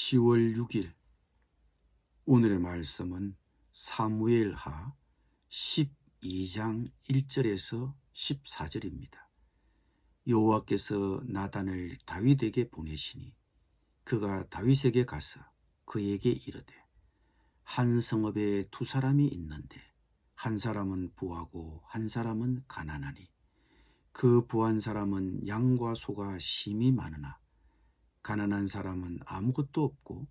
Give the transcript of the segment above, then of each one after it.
10월 6일 오늘의 말씀은 사무엘하 12장 1절에서 14절입니다. 여호와께서 나단을 다윗에게 보내시니 그가 다윗에게 가서 그에게 이르되 한 성읍에 두 사람이 있는데 한 사람은 부하고 한 사람은 가난하니 그 부한 사람은 양과 소가 심히 많으나 가난한 사람은 아무것도 없고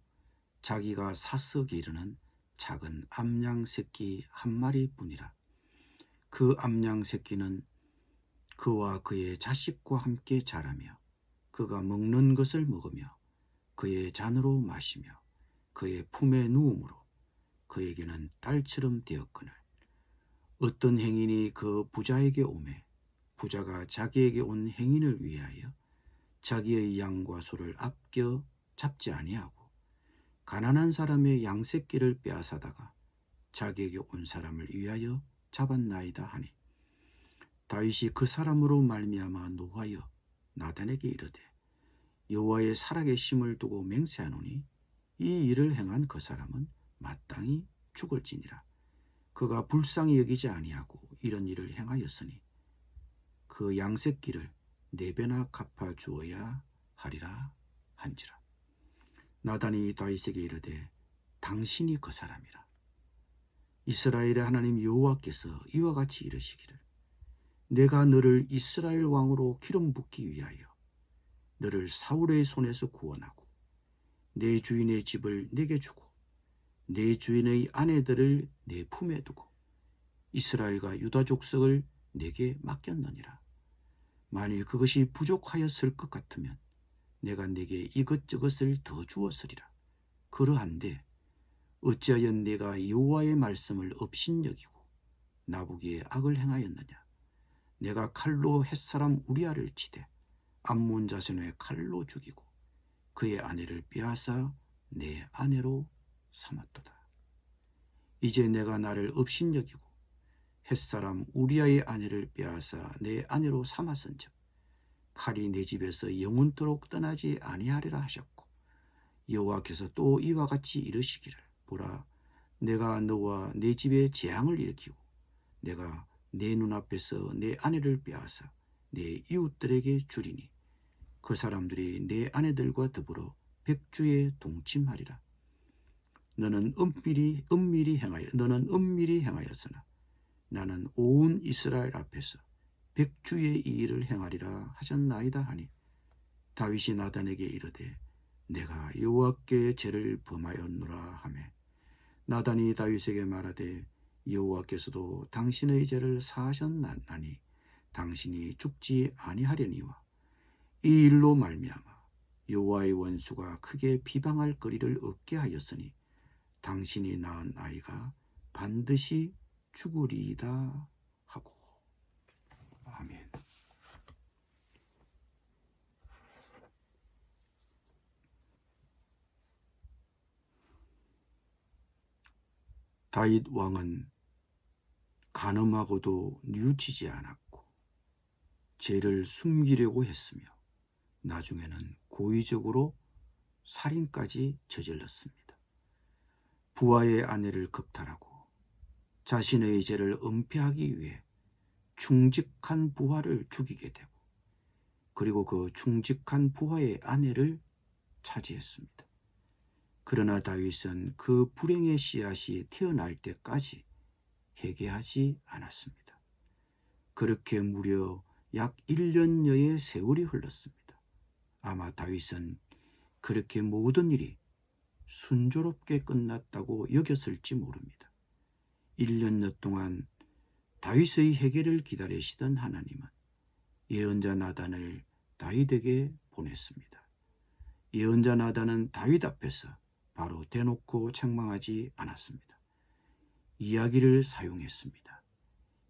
자기가 사서 기르는 작은 암양 새끼 한 마리뿐이라. 그 암양 새끼는 그와 그의 자식과 함께 자라며 그가 먹는 것을 먹으며 그의 잔으로 마시며 그의 품에 누움으로 그에게는 딸처럼 되었거늘 어떤 행인이 그 부자에게 오매 부자가 자기에게 온 행인을 위하여 자기의 양과 소를 아껴 잡지 아니하고 가난한 사람의 양새끼를 빼앗아다가 자기에게 온 사람을 위하여 잡았나이다 하니 다윗이 그 사람으로 말미암아 노하여 나단에게 이르되 여호와의 살아계심을 두고 맹세하노니 이 일을 행한 그 사람은 마땅히 죽을지니라. 그가 불쌍히 여기지 아니하고 이런 일을 행하였으니 그 양새끼를 4배나 갚아 주어야 하리라 한지라. 나단이 다윗에게 이르되 당신이 그 사람이라. 이스라엘의 하나님 여호와께서 이와 같이 이르시기를 내가 너를 이스라엘 왕으로 기름 붓기 위하여 너를 사울의 손에서 구원하고 내 주인의 집을 내게 주고 내 주인의 아내들을 내 품에 두고 이스라엘과 유다 족속을 내게 맡겼느니라. 만일 그것이 부족하였을 것 같으면 내가 내게 이것저것을 더 주었으리라. 그러한데 어찌하여 내가 여호와의 말씀을 업신여기고 나보기에 악을 행하였느냐. 내가 칼로 햇사람 우리아를 치되 암몬 자손의 칼로 죽이고 그의 아내를 빼앗아 내 아내로 삼았도다. 이제 내가 나를 업신여기고 햇사람 우리아의 아내를 빼앗아 내 아내로 삼았은즉 칼이 내 집에서 영원토록 떠나지 아니하리라 하셨고 여호와께서 또 이와 같이 이르시기를 보라 내가 너와 내 집에 재앙을 일으키고 내가 내 눈앞에서 내 아내를 빼앗아 내 이웃들에게 주리니 그 사람들이 내 아내들과 더불어 백주에 동침하리라. 너는 은밀히 행하였으나 나는 온 이스라엘 앞에서 백주의 이 일을 행하리라 하셨나이다 하니 다윗이 나단에게 이르되 내가 여호와께 죄를 범하였노라 하매 나단이 다윗에게 말하되 여호와께서도 당신의 죄를 사하셨나니 당신이 죽지 아니하려니와 이 일로 말미암아 여호와의 원수가 크게 비방할 거리를 얻게 하였으니 당신이 낳은 아이가 반드시 죽으리이다 하고. 아멘. 다윗 왕은 간음하고도 뉘우치지 않았고 죄를 숨기려고 했으며 나중에는 고의적으로 살인까지 저질렀습니다. 부하의 아내를 겁탈하고 자신의 죄를 은폐하기 위해 충직한 부하를 죽이게 되고 그리고 그 충직한 부하의 아내를 차지했습니다. 그러나 다윗은 그 불행의 씨앗이 태어날 때까지 회개하지 않았습니다. 그렇게 무려 약 1년여의 세월이 흘렀습니다. 아마 다윗은 그렇게 모든 일이 순조롭게 끝났다고 여겼을지 모릅니다. 1년여 동안 다윗의 회개를 기다리시던 하나님은 예언자 나단을 다윗에게 보냈습니다. 예언자 나단은 다윗 앞에서 바로 대놓고 책망하지 않았습니다. 이야기를 사용했습니다.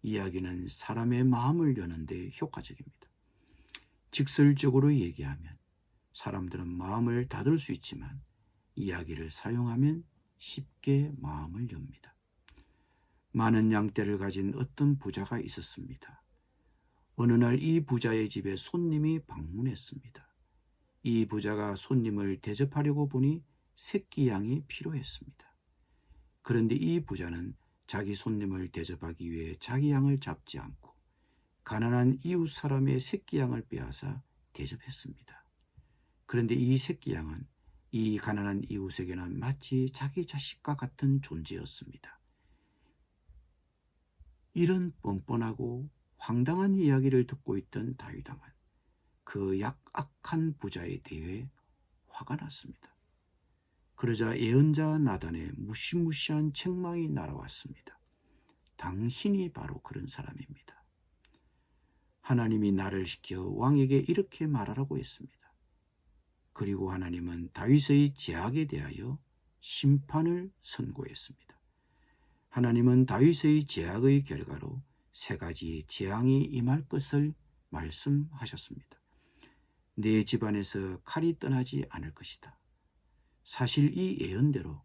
이야기는 사람의 마음을 여는 데 효과적입니다. 직설적으로 얘기하면 사람들은 마음을 닫을 수 있지만 이야기를 사용하면 쉽게 마음을 엽니다. 많은 양떼를 가진 어떤 부자가 있었습니다. 어느 날 이 부자의 집에 손님이 방문했습니다. 이 부자가 손님을 대접하려고 보니 새끼 양이 필요했습니다. 그런데 이 부자는 자기 손님을 대접하기 위해 자기 양을 잡지 않고 가난한 이웃 사람의 새끼 양을 빼앗아 대접했습니다. 그런데 이 새끼 양은 이 가난한 이웃에게는 마치 자기 자식과 같은 존재였습니다. 이런 뻔뻔하고 황당한 이야기를 듣고 있던 다윗 왕은 그 악한 부자에 대해 화가 났습니다. 그러자 예언자 나단의 무시무시한 책망이 날아왔습니다. 당신이 바로 그런 사람입니다. 하나님이 나를 시켜 왕에게 이렇게 말하라고 했습니다. 그리고 하나님은 다윗의 죄악에 대하여 심판을 선고했습니다. 하나님은 다윗의 죄악의 결과로 세 가지의 재앙이 임할 것을 말씀하셨습니다. 내 집안에서 칼이 떠나지 않을 것이다. 사실 이 예언대로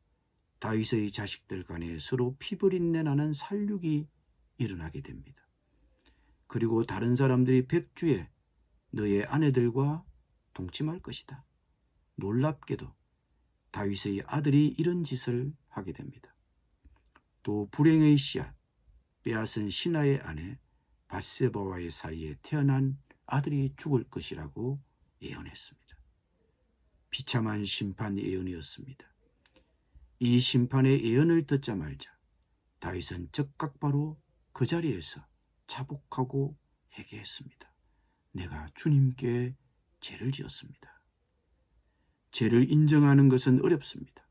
다윗의 자식들 간에 서로 피부린내 나는 살육이 일어나게 됩니다. 그리고 다른 사람들이 백주에 너의 아내들과 동침할 것이다. 놀랍게도 다윗의 아들이 이런 짓을 하게 됩니다. 또 불행의 씨앗, 빼앗은 신하의 아내 밧세바와의 사이에 태어난 아들이 죽을 것이라고 예언했습니다. 비참한 심판 예언이었습니다. 이 심판의 예언을 듣자마자 다윗은 즉각 바로 그 자리에서 자복하고 회개했습니다. 내가 주님께 죄를 지었습니다. 죄를 인정하는 것은 어렵습니다.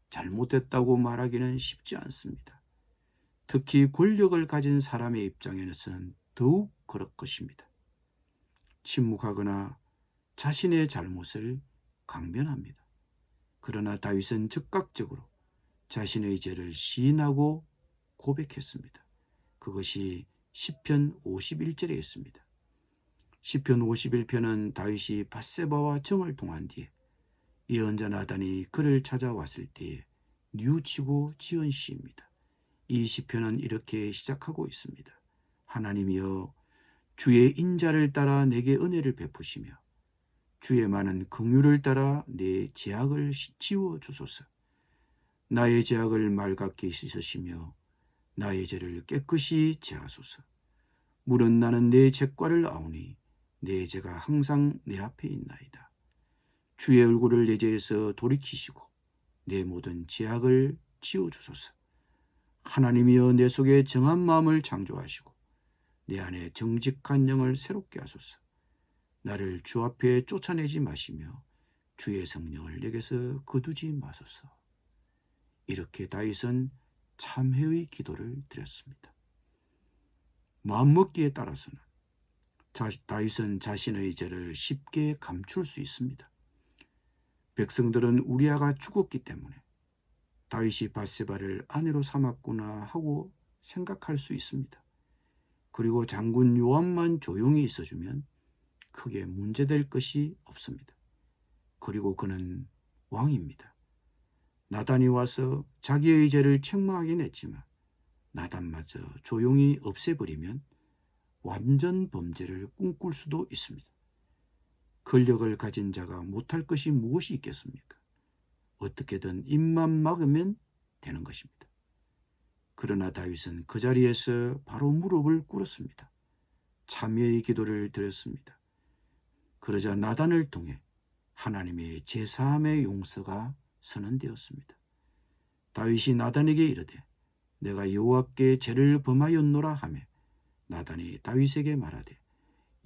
잘못했다고 말하기는 쉽지 않습니다. 특히 권력을 가진 사람의 입장에서는 더욱 그럴 것입니다. 침묵하거나 자신의 잘못을 강변합니다. 그러나 다윗은 즉각적으로 자신의 죄를 시인하고 고백했습니다. 그것이 시편 51절에 있습니다. 시편 51편은 다윗이 밧세바와 정을 통한 뒤에 예언자 나단이 그를 찾아왔을 때에 뉘우치고 지은 시입니다. 이 시편은 이렇게 시작하고 있습니다. 하나님이여, 주의 인자를 따라 내게 은혜를 베푸시며 주의 많은 긍휼을 따라 내 죄악을 지워 주소서. 나의 죄악을 맑게 씻으시며 나의 죄를 깨끗이 제하소서. 물은 나는 내 죄과를 아오니 내 죄가 항상 내 앞에 있나이다. 주의 얼굴을 내 죄에서 돌이키시고 내 모든 죄악을 지워주소서. 하나님이여, 내 속에 정한 마음을 창조하시고 내 안에 정직한 영을 새롭게 하소서. 나를 주 앞에 쫓아내지 마시며 주의 성령을 내게서 거두지 마소서. 이렇게 다윗은 참회의 기도를 드렸습니다. 마음먹기에 따라서는 다윗은 자신의 죄를 쉽게 감출 수 있습니다. 백성들은 우리아가 죽었기 때문에 다윗이 밧세바를 아내로 삼았구나 하고 생각할 수 있습니다. 그리고 장군 요압만 조용히 있어주면 크게 문제될 것이 없습니다. 그리고 그는 왕입니다. 나단이 와서 자기의 죄를 책망하긴 했지만 나단마저 조용히 없애버리면 완전 범죄를 꿈꿀 수도 있습니다. 권력을 가진 자가 못할 것이 무엇이 있겠습니까? 어떻게든 입만 막으면 되는 것입니다. 그러나 다윗은 그 자리에서 바로 무릎을 꿇었습니다. 참회의 기도를 드렸습니다. 그러자 나단을 통해 하나님의 제사함의 용서가 선언되었습니다. 다윗이 나단에게 이르되 내가 여호와께 죄를 범하였노라 하며 나단이 다윗에게 말하되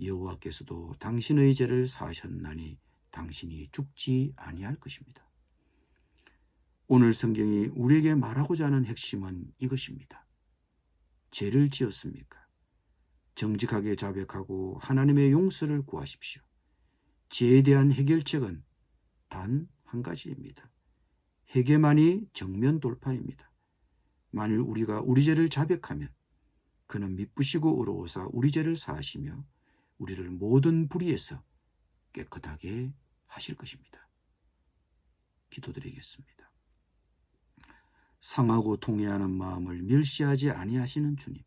여호와께서도 당신의 죄를 사하셨나니 당신이 죽지 아니할 것입니다. 오늘 성경이 우리에게 말하고자 하는 핵심은 이것입니다. 죄를 지었습니까? 정직하게 자백하고 하나님의 용서를 구하십시오. 죄에 대한 해결책은 단 한 가지입니다. 회개만이 정면 돌파입니다. 만일 우리가 우리 죄를 자백하면 그는 미쁘시고 의로우사 우리 죄를 사하시며 우리를 모든 불의에서 깨끗하게 하실 것입니다. 기도드리겠습니다. 상하고 통회하는 마음을 멸시하지 아니하시는 주님,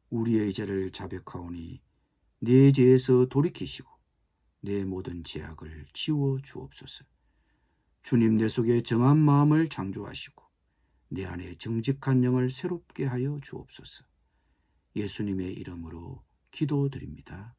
우리의 죄를 자백하오니 내 죄에서 돌이키시고 내 모든 죄악을 지워 주옵소서. 주님 내 속에 정한 마음을 창조하시고 내 안에 정직한 영을 새롭게 하여 주옵소서. 예수님의 이름으로 기도드립니다.